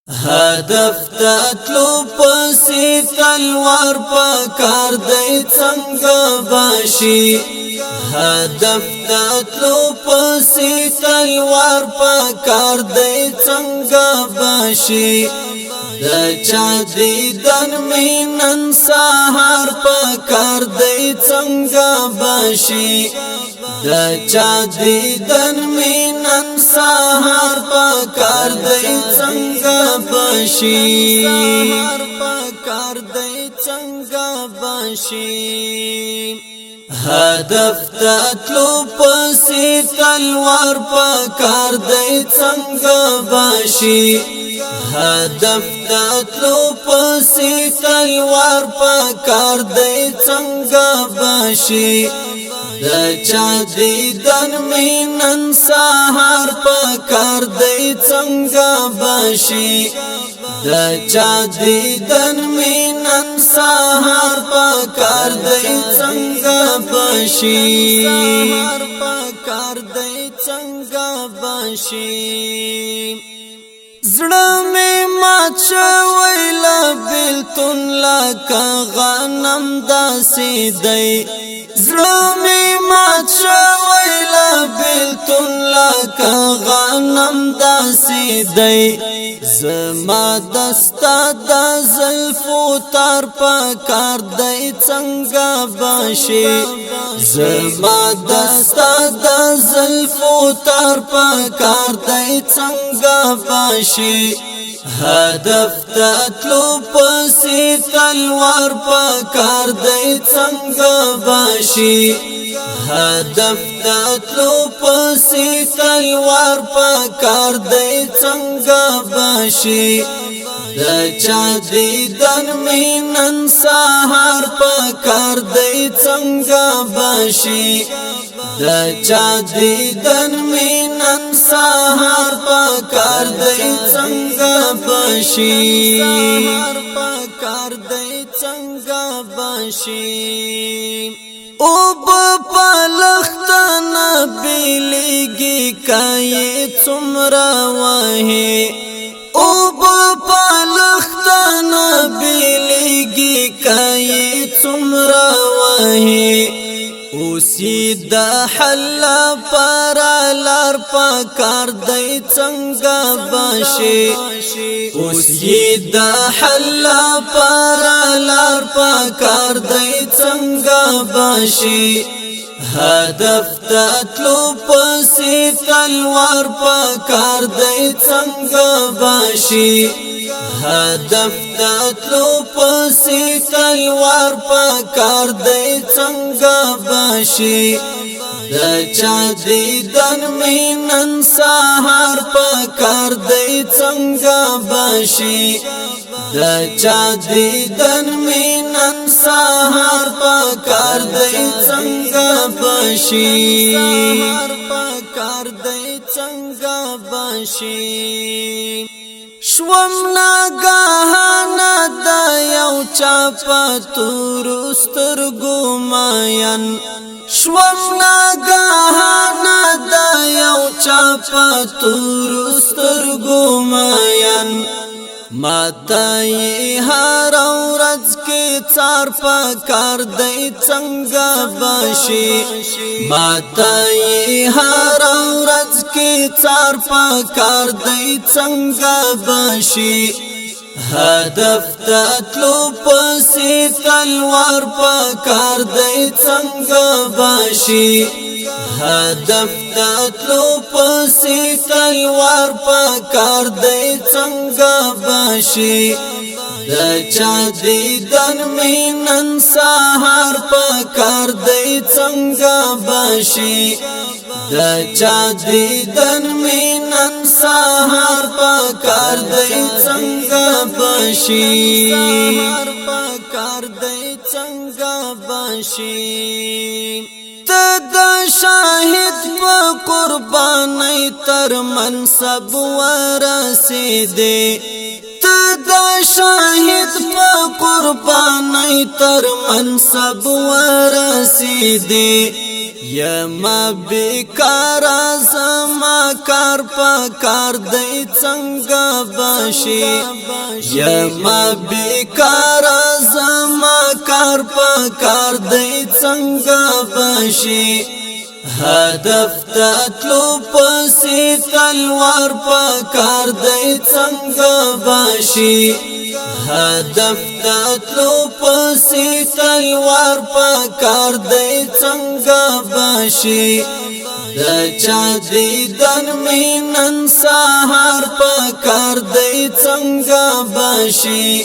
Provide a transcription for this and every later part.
هدف تطلو پسی تلوار پکار دی څنګه باشي هدف تطلو پسی تلوار پکار دی څنګه باشي د چا دیدن مینن سهار پکار دی څنګه باشي د چا دیدن مینن سهار پکار دی څنګه باشي سهار پکار دی څنګه باشي هدف تطلو پسی تلوار پکار دی څنګه باشي هدف تطلو پسی تلوار پکار دی څنګه باشي د چا دیدن مینن سهار پکار دی څنګه باشي د چا دیدن مینن سهار پکار دی څنګه باشي سهار پکار دی څنګه باشي زړه می مات شوی لا بیلتون لکه غنم داسې دی زړه می مات شوی لا بیلتون لکه غنم داسې دی زما دستا د زلفو تار پکار دی څنګه باشي زما دستا د زلفو تار پکار دی څنګه باشي هدف تطلو پسی تلوار پکار دی څنګه باشي هدف تطلو پسی تلوار پکار دی څنګه باشي د چا دیدن مینن سهار پکار دی څنګه باشي د چا دیدن مینن سهار پکار دی څنګه باشي سهار پکار دی څنګه باشي او پلختنا بیلیگی کئی څومره وهي او پلختنا بیلیگی کئی څومره وهي اوسی د حل پر لار پکار دی څنګه باشي اوسی د حل پر لار پکار دی څنګه باشي هدف تطلو پسی تلوار پکار دی څنګه باشي هدف تطلو پسی تلوار پکار دی څنګه باشي د چا دیدن مینن سهار پکار دی څنګه باشي د چا دیدن مینن سهار پکار دی څنګه باشي سهار پکار دی څنګه باشي شوم ناګهانه د یو چا په تورو سترګو ماین شوم ناګهانه د یو چا په تورو سترګو ماین ماته یې هر ورځ کې څار پکار دی څنګه باشي ماته یې هر ورځ کې څار پکار دی څنګه باشي هدف تطلو پسی تلوار پکار دی څنګه باشي هدف تطلو پسی تلوار پکار دی څنګه باشي د چا دیدن مینن سهار پکار دی څنګه باشي د چا دیدن مینن سهار پکار دی څنګه باشي سهار پکار دی څنګه باشي ته د شاهد په قربانۍ تر منصب ورسېدې ته د شاهد په قربانۍ تر منصب ورسېدې یما بیکار زما کار پا کار دی څنګه بشي یما بیکار زما کار پا کار دی څنګه بشي هدف تطلو پسی تلوار پا کار دی څنګه بشي هدف تطلو پسی تلوار پا کار دی څنګه بشي د چا دیدن مینن سهار پا کار دی څنګه بشي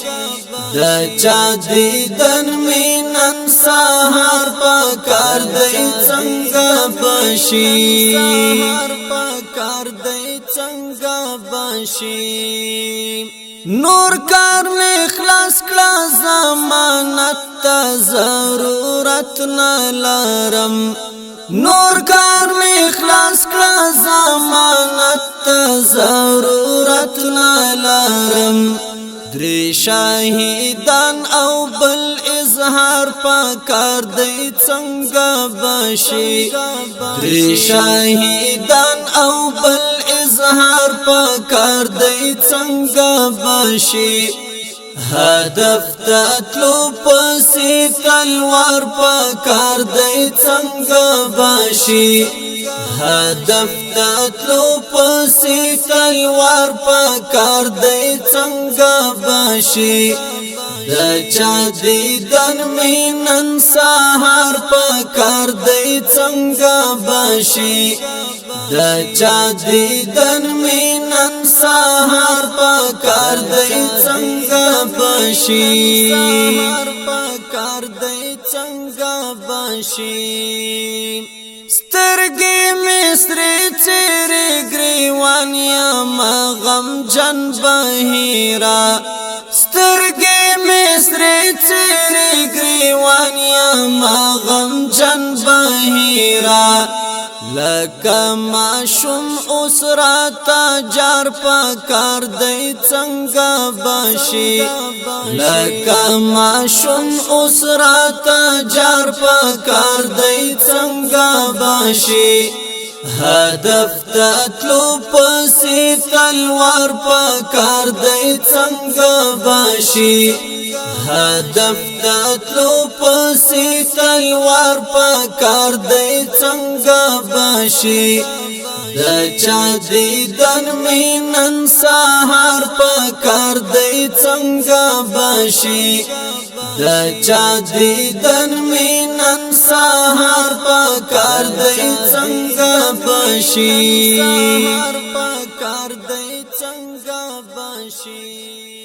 د چا دیدن مینن سهار پا کار دی څنګه بشي سهار پا کار دی څنګه بشي نور کار می خلاص کړه ضمانت ته ضرورت نه لرم نور کار می خلاص کړه ضمانت ته ضرورت نه لرم درې شاهدان او بل اظهار پا کار دی څنګه بشي درې شاهدان او بل اظهار پا کار دی څنګه بشي هدف تطلو پسی تلوار پا کار دی څنګه بشي هدف تطلو پسی تلوار پا کار دی څنګه بشي د چا دیدن مینن سهار پا کار دی څنګه بشي د چا دیدن مینن سهار پا کار دی څنګه بشي سهار پا کار دی څنګه بشي سترګې مې سرې څېرې ګریوان یم غم جن بهیرا سترګې مې سرې څېرې ګریوان یم غم جن بهیرا لکه ماشوم اوس راته جار په کار دی څنګه بشي لکه ماشوم اوس راته جار په کار دی څنګه بشي هدف تطلو پسی تلوار پا کار دی څنګه بشي هدف تطلو پسی تلوار پا کار دی څنګه بشي د چا دیدن مینن سهار پا کار دی څنګه بشي د چا دیدن مینن سهار پا کار دی څنګه بشي سهار پا کار دی څنګه بشي